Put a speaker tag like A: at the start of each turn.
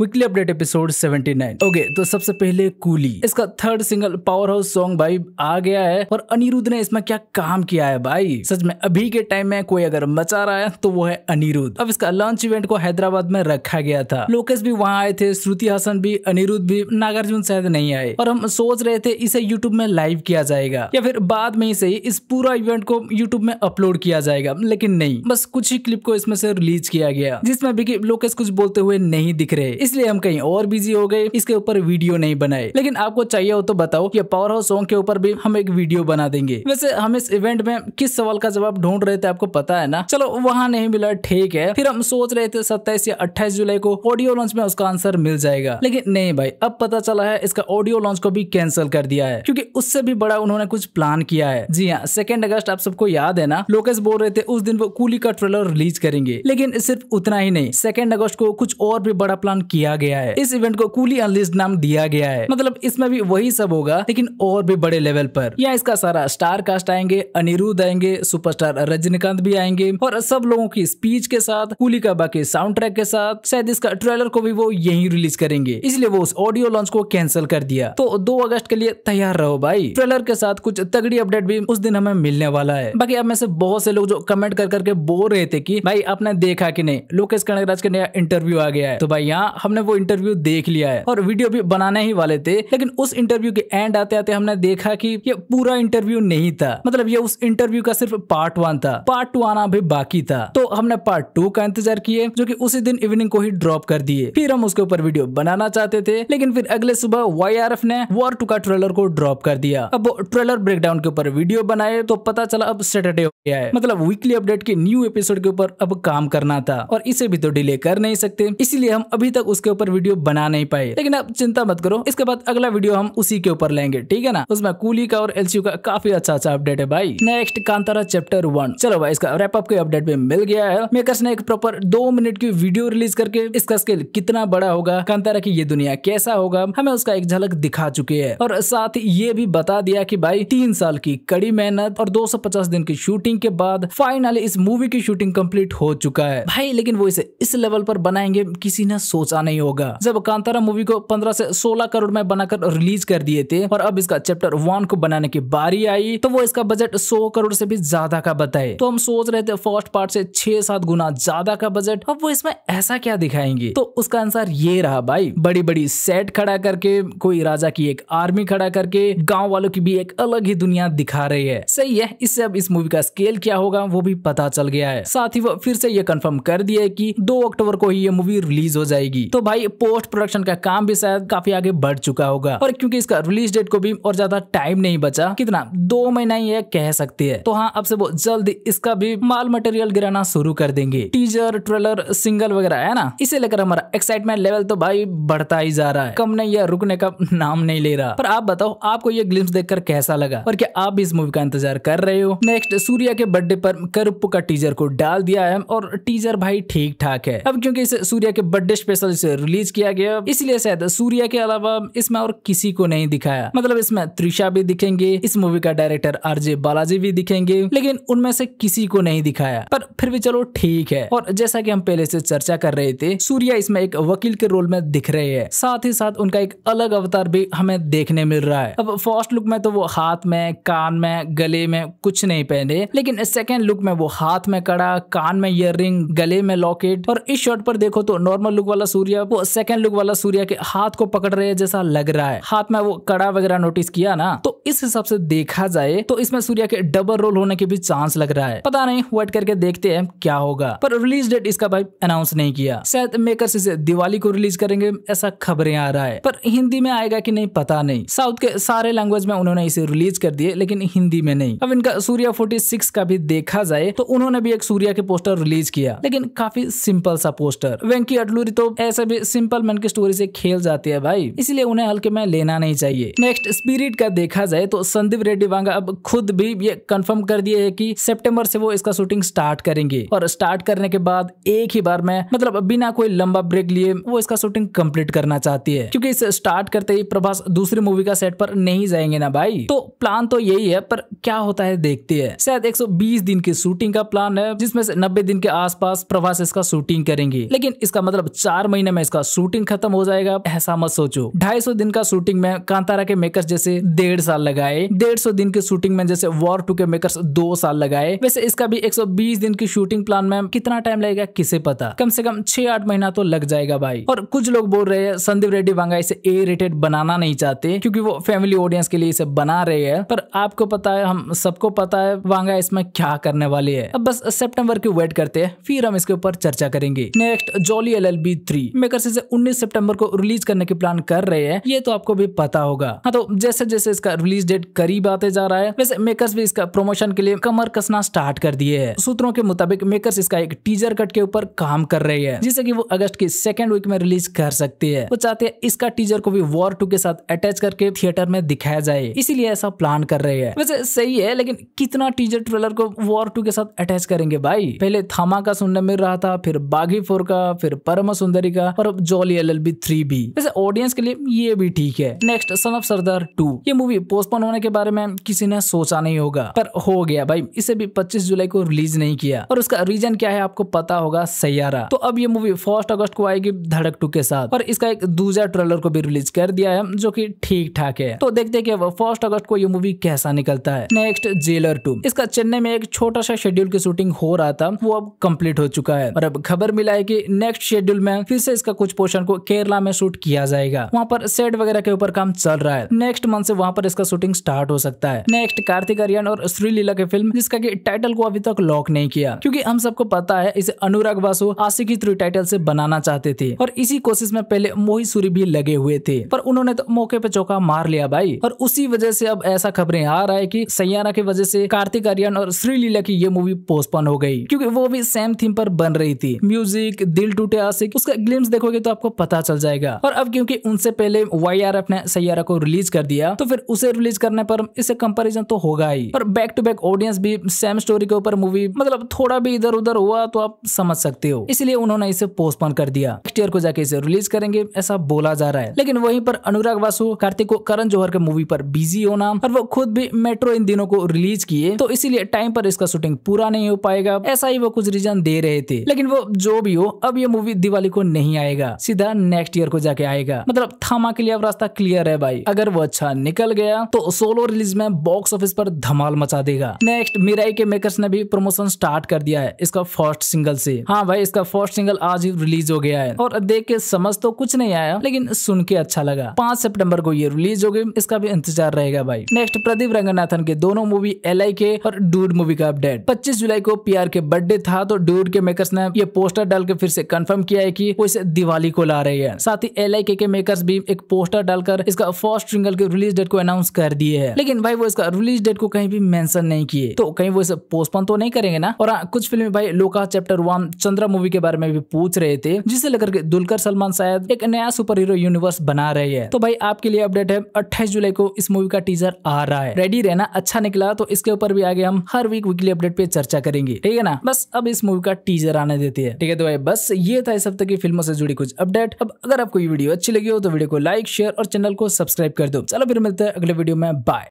A: Weekly update episode 79। Okay, तो सबसे पहले कूली, इसका third single power house song भाई आ गया है और अनिरुद्ध ने इसमें क्या काम किया है भाई। सच में अभी के टाइम में कोई अगर मचा रहा है तो वो है अनिरुद्ध। अब इसका लॉन्च इवेंट को हैदराबाद में रखा गया था। लोकेश भी वहां आए थे, श्रुति हासन भी, अनिरुद्ध भी, नागार्जुन शायद नहीं आए और हम सोच रहे थे इसे यूट्यूब में लाइव किया जाएगा या फिर बाद में ही सही इस पूरा इवेंट को यूट्यूब में अपलोड किया जाएगा, लेकिन नहीं, बस कुछ ही क्लिप को इसमें से रिलीज किया गया जिसमें भी लोकेश कुछ बोलते हुए नहीं दिख रहे, इसलिए हम कहीं और बिजी हो गए, इसके ऊपर वीडियो नहीं बनाए। लेकिन आपको चाहिए हो तो बताओ, ये पावर हाउस सॉन्ग के ऊपर भी हम एक वीडियो बना देंगे। वैसे हम इस इवेंट में किस सवाल का जवाब ढूंढ रहे थे आपको पता है ना, चलो वहां नहीं मिला ठीक है, फिर हम सोच रहे थे 27 या 28 जुलाई को ऑडियो लॉन्च में उसका आंसर मिल जाएगा, लेकिन नहीं भाई, अब पता चला है इसका ऑडियो लॉन्च को भी कैंसिल कर दिया है क्योंकि उससे भी बड़ा उन्होंने कुछ प्लान किया है। जी हाँ, 2 अगस्त आप सबको याद है ना, लोकेश बोल रहे थे उस दिन वो कूली का ट्रेलर रिलीज करेंगे, लेकिन सिर्फ उतना ही नहीं, 2 अगस्त को कुछ और भी बड़ा प्लान किया गया है। इस इवेंट को कूली अनलिस्टेड नाम दिया गया है, मतलब इसमें भी वही सब होगा लेकिन और भी बड़े लेवल पर। यहाँ इसका सारा स्टार कास्ट आएंगे, अनिरुद्ध आएंगे, सुपरस्टार रजनीकांत भी आएंगे और सब लोगों की स्पीच के साथ, कूली का बाकी साउंड ट्रैक के साथ। शायद इसका ट्रेलर को भी वो यही रिलीज करेंगे, इसलिए वो उस ऑडियो लॉन्च को कैंसिल कर दिया। तो 2 अगस्त के लिए तैयार रहो भाई, ट्रेलर के साथ कुछ तगड़ी अपडेट भी उस दिन हमें मिलने वाला है। बाकी अब में से बहुत से लोग जो कमेंट कर करके बोल रहे थे कि भाई आपने देखा कि नहीं, लोकेश कनगराज का नया इंटरव्यू आ गया है, तो भाई यहाँ हमने वो इंटरव्यू देख लिया है और वीडियो भी बनाने ही वाले थे, लेकिन उस इंटरव्यू के एंड आते आते हमने देखा कि ये पूरा इंटरव्यू नहीं था, मतलब ये उस इंटरव्यू का सिर्फ पार्ट 1 था, पार्ट 2 आना भी बाकी था। तो हमने पार्ट 2 का इंतजार किए जो कि उसी दिन इवनिंग को ही ड्रॉप कर दिए। फिर हम उसके ऊपर वीडियो बनाना चाहते थे, लेकिन फिर अगले सुबह YRF ने वॉर 2 का ट्रेलर को ड्रॉप कर दिया। अब वो ट्रेलर ब्रेकडाउन के ऊपर वीडियो बनाए तो पता चला अब सैटरडे हो गया है, मतलब वीकली अपडेट के न्यू एपिसोड के ऊपर अब काम करना था और इसे भी तो डिले कर नहीं सकते, इसलिए हम अभी तक उसके ऊपर वीडियो बना नहीं पाए। लेकिन अब चिंता मत करो, इसके बाद अगला वीडियो हम उसी के ऊपर लेंगे, ठीक है ना। उसमें कूली का और LCU का काफी अच्छा अपडेट है भाई। नेक्स्ट कांतारा चैप्टर 1, चलो भाई इसका रैप अप के अपडेट भी मिल गया है। मेकर्स ने एक प्रॉपर 2 मिनट की वीडियो रिलीज करके इसका स्केल कितना बड़ा होगा, कांतारा की ये दुनिया कैसा होगा, हमें उसका एक झलक दिखा चुके हैं और साथ ही ये भी बता दिया कि भाई 3 साल की कड़ी मेहनत और 250 दिन की शूटिंग के बाद फाइनली इस मूवी की शूटिंग कंप्लीट हो चुका है भाई। लेकिन वो इसे इस लेवल पर बनाएंगे किसी ने सोचा नहीं होगा। जब कांतारा मूवी को 15 से 16 करोड़ में बनाकर रिलीज कर दिए थे और अब इसका चैप्टर 1 को बनाने की बारी आई तो वो इसका बजट 100 करोड़ से भी ज्यादा का बताए। तो हम सोच रहे थे फर्स्ट पार्ट से 6-7 गुना ज्यादा का बजट, अब वो इसमें ऐसा क्या दिखाएंगे। तो उसका आंसर ये रहा भाई, बड़ी बड़ी सेट खड़ा करके, कोई राजा की एक आर्मी खड़ा करके, गांव वालों की भी एक अलग ही दुनिया दिखा रही है। सही है, इससे अब इस मूवी का स्केल क्या होगा वो भी पता चल गया है। साथ ही वो फिर से ये कंफर्म कर दिया है कि 2 अक्टूबर को ही ये मूवी रिलीज हो जाएगी। तो भाई पोस्ट प्रोडक्शन का काम भी शायद काफी आगे बढ़ चुका होगा और क्योंकि इसका रिलीज डेट को भी और ज्यादा टाइम नहीं बचा, कितना 2 महीना ही है कह सकते हैं। तो हाँ, अब से वो जल्द इसका भी माल मटेरियल गिराना शुरू कर देंगे, टीजर, ट्रेलर, सिंगल वगैरह है ना। इसे लेकर हमारा एक्साइटमेंट लेवल तो भाई बढ़ता ही जा रहा है, कम नहीं या रुकने का नाम नहीं ले रहा। पर आप बताओ आपको ये ग्लिम्स देखकर कैसा लगा और क्या आप भी इस मूवी का इंतजार कर रहे हो। नेक्स्ट, सूर्या के बर्थडे पर करुप्पू का टीजर को डाल दिया है और टीजर भाई ठीक ठाक है। अब क्योंकि इसे सूर्या के बर्थडे स्पेशल से रिलीज किया गया, इसलिए शायद सूर्या के अलावा इसमें और किसी को नहीं दिखाया, मतलब इसमें त्रिशा भी दिखेंगे, इस मूवी का डायरेक्टर RJ बालाजी भी दिखेंगे, लेकिन उनमें से किसी को नहीं दिखाया। पर फिर भी चलो ठीक है। और जैसा कि हम पहले से चर्चा कर रहे थे, सूर्या इसमें एक वकील के रोल में दिख रहे हैं, साथ ही साथ उनका एक अलग अवतार भी हमें देखने मिल रहा है। अब फर्स्ट लुक में तो वो हाथ में, कान में, गले में कुछ नहीं पहने, लेकिन सेकेंड लुक में वो हाथ में कड़ा, कान में ईयररिंग, गले में लॉकेट, और इस शॉट पर देखो तो नॉर्मल लुक वाला सूर्या वो सेकेंड लुक वाला सूर्या के हाथ को पकड़ रहे हैं जैसा लग रहा है। हाथ में वो कड़ा वगैरह नोटिस किया ना, तो इस हिसाब से देखा जाए तो इसमें सूर्या के डबल रोल होने के भी चांस लग रहा है। पता नहीं, वेट करके देखते हैं क्या होगा। पर रिलीज डेट इसका भाई अनाउंस नहीं किया, शायद मेकर्स इसे दिवाली को रिलीज करेंगे ऐसा खबरें आ रहा है, पर हिंदी में आएगा कि नहीं पता नहीं। साउथ के सारे लैंग्वेज में उन्होंने इसे रिलीज कर दिए, लेकिन हिंदी में नहीं। अब इनका सूर्या 46 का भी देखा जाए तो उन्होंने भी एक सूर्या के पोस्टर रिलीज किया, लेकिन काफी सिंपल सा पोस्टर। वेंकी अटलूरी तो ऐसे भी सिंपल मैन की स्टोरी से खेल जाते हैं भाई, इसलिए उन्हें हल्के में लेना नहीं चाहिए। नेक्स्ट, स्पिरिट का देखा जाए तो संदीप रेड्डी वांगा अब खुद भी ये कंफर्म कर दिए है कि सितंबर से वो इसका शूटिंग स्टार्ट करेंगे और स्टार्ट करने के बाद एक ही बार में, मतलब बिना कोई लंबा ब्रेक लिए वो इसका शूटिंग कंप्लीट करना चाहती है, क्योंकि इसे स्टार्ट करते ही प्रभास दूसरी मूवी का सेट पर नहीं जाएंगे ना भाई। तो प्लान तो यही है, पर क्या होता है देखते हैं। शायद 120 दिन की शूटिंग का प्लान है, जिसमें से 90 दिन के आसपास प्रभास इसका शूटिंग करेंगे, लेकिन इसका मतलब 4 महीने महीने में इसका शूटिंग खत्म हो जाएगा, ऐसा मत सोचो। 250 दिन का शूटिंग में कांतारा के मेकर्स जैसे 1.5 साल लगाए, 150 दिन की शूटिंग में जैसे वॉर 2 के मेकर्स 2 साल लगाए, वैसे इसका भी 120 दिन की शूटिंग प्लान में कितना टाइम लगेगा किसे पता, कम से कम 6-8 महीना तो लग जाएगा भाई। और कुछ लोग बोल रहे हैं संदीप रेड्डी वांगा इसे ए रेटेड बनाना नहीं चाहते क्योंकि वो फैमिली ऑडियंस के लिए इसे बना रहे हैं, पर आपको पता है, हम सबको पता है वांगा इसमें क्या करने वाली है। अब बस सितंबर की वेट करते हैं, फिर हम इसके ऊपर चर्चा करेंगे। नेक्स्ट जोली LLB 3 मेकर्स इसे 19 सितंबर को रिलीज करने की प्लान कर रहे हैं, ये तो आपको भी पता होगा। हाँ, तो जैसे जैसे इसका रिलीज डेट करीब आते जा रहा है वैसे मेकर्स भी इसका प्रमोशन के लिए कमर कसना स्टार्ट कर दिए है। सूत्रों के मुताबिक मेकर्स इसका एक टीजर कट के ऊपर काम कर रहे हैं जिसे कि वो अगस्त की 2nd वीक में रिलीज कर सकते हैं। वो चाहते हैं इसका टीजर को भी वॉर 2 के साथ अटैच करके थिएटर में दिखाया जाए, इसीलिए ऐसा प्लान कर रहे हैं। वैसे सही है, लेकिन कितना टीजर ट्रेलर को वॉर 2 के साथ अटैच करेंगे भाई? पहले धमाका सुनने मिल रहा था, फिर बागी 4 का, फिर परम सुंदरी का, और अब जोली LLB 3 भी। वैसे ऑडियंस के लिए ये भी ठीक है। नेक्स्ट सन ऑफ सरदार 2 ये मूवी पोस्टपोन होने के बारे में किसी ने सोचा नहीं होगा, पर हो गया भाई। इसे भी 25 जुलाई को रिलीज नहीं किया और उसका रीजन क्या है आपको पता होगा, सैयारा। तो अब ये मूवी 1 अगस्त को आएगी धड़क 2 के साथ, और इसका एक दूसरा ट्रेलर को भी रिलीज कर दिया है जो कि ठीक ठाक है। तो देखते हैं कि 1 अगस्त को ये मूवी कैसा निकलता है। नेक्स्ट जेलर 2 इसका चेन्नई में एक छोटा सा शेड्यूल की शूटिंग हो रहा था, वो अब कंप्लीट हो चुका है और अब खबर मिला है कि नेक्स्ट शेड्यूल में फिर से इसका कुछ पोर्शन को केरला में शूट किया जाएगा। वहाँ पर सेट वगैरह के ऊपर काम चल रहा है। नेक्स्ट मंथ से वहाँ पर इसका शूटिंग स्टार्ट हो सकता है। नेक्स्ट कार्तिक आर्यन और श्रीलीला की फिल्म जिसका कि टाइटल को अभी तक लॉक नहीं किया क्योंकि हम सबको पता है इसे अनुराग बासु आशिकी 3 टाइटल से बनाना चाहते थे और इसी कोशिश में पहले मोहित सूरी भी लगे हुए थे, पर उन्होंने तो मौके पे चौका मार लिया भाई। और उसी वजह से अब ऐसा खबरें आ रहा है कि सैयारा की वजह से कार्तिक आर्यन और श्रीलीला की ये मूवी पोस्टपोन हो गई क्योंकि वो भी सेम थीम पर बन रही थी। म्यूजिक दिल टूटे आशिक, उसका ग्लिम्स देखोगे तो आपको पता चल जाएगा। और अब क्योंकि उनसे पहले YRF ने सैयारा को रिलीज कर दिया तो फिर उसे रिलीज करने पर इसे कंपैरिजन तो होगा ही, और बैक टू बैक ऑडियंस भी सेम स्टोरी के ऊपर मूवी, मतलब थोड़ा भी इधर उधर हुआ तो आप समझ सकते हो, इसलिए उन्होंने इसे पोस्टपोन कर दिया। नेक्स्ट ईयर को जाके इसे रिलीज करेंगे ऐसा बोला जा रहा है। लेकिन वहीं पर अनुराग बासु कार्तिक को करण जौहर के मूवी पर बिजी होना और वो खुद भी मेट्रो इन दिनों को रिलीज किए, तो इसीलिए टाइम पर इसका शूटिंग पूरा नहीं हो पाएगा, ऐसा ही वो कुछ रीजन दे रहे थे। लेकिन वो जो भी हो, अब ये मूवी दिवाली को नहीं आएगा, सीधा नेक्स्ट ईयर को जाके आएगा। मतलब थामा के लिए अब रास्ता क्लियर है भाई। अगर वो अच्छा निकल गया तो सोलो रिलीज में बॉक्स ऑफिस पर धमाल मचा देगा। नेक्स्ट मिराई के मेकर्स ने भी प्रमोशन स्टार्ट कर दिया है इसका फर्स्ट सिंगल से। हाँ भाई, इसका फर्स्ट सिंगल आज ही रिलीज हो गया है और देख के समझ तो कुछ नहीं आया लेकिन सुन के अच्छा लगा। 5 सितंबर को ये रिलीज होगी, इसका भी इंतजार रहेगा भाई। नेक्स्ट प्रदीप रंगनाथन के दोनों मूवी LIK और डूड मूवी का अपडेट। 25 जुलाई को PR के बर्थडे था तो डूड के मेकर्स ने ये पोस्टर डाल के फिर से कंफर्म किया है कि वो इसे दिवाली को ला रही है। साथ ही LIK के मेकर्स भी एक पोस्टर डालकर इसका फर्स्ट सिंगल के रिलीज डेट को अनाउंस कर दिए है, लेकिन भाई वो इसका रिलीज डेट को कहीं भी मेंशन नहीं किए, तो कहीं वो इसे पोस्टपोन तो नहीं करेंगे ना। और हाँ, कुछ फिल्में भाई लोका चैप्टर 1 चंद्रा मूवी के बारे में भी पूछ रहे थे, जिसे लेकर के दुलकर सलमान शायद एक नया सुपर हीरो यूनिवर्स बना रहे हैं। तो भाई आपके लिए अपडेट है, 28 जुलाई को इस मूवी का टीजर आ रहा है, रेडी रहना। अच्छा निकला तो इसके ऊपर भी आगे हम हर वीक वीकली अपडेट पे चर्चा करेंगे, ठीक है ना। बस अब इस मूवी का टीजर आने देते हैं, ठीक है। तो भाई बस ये था इस हफ्ते की फिल्मों से जुड़ी कुछ अपडेट। अब अगर आपको ये वीडियो अच्छी लगी हो तो वीडियो को लाइक शेयर और चैनल को सब्सक्राइब कर दो। चलो फिर मिलते हैं अगले वीडियो में, बाय।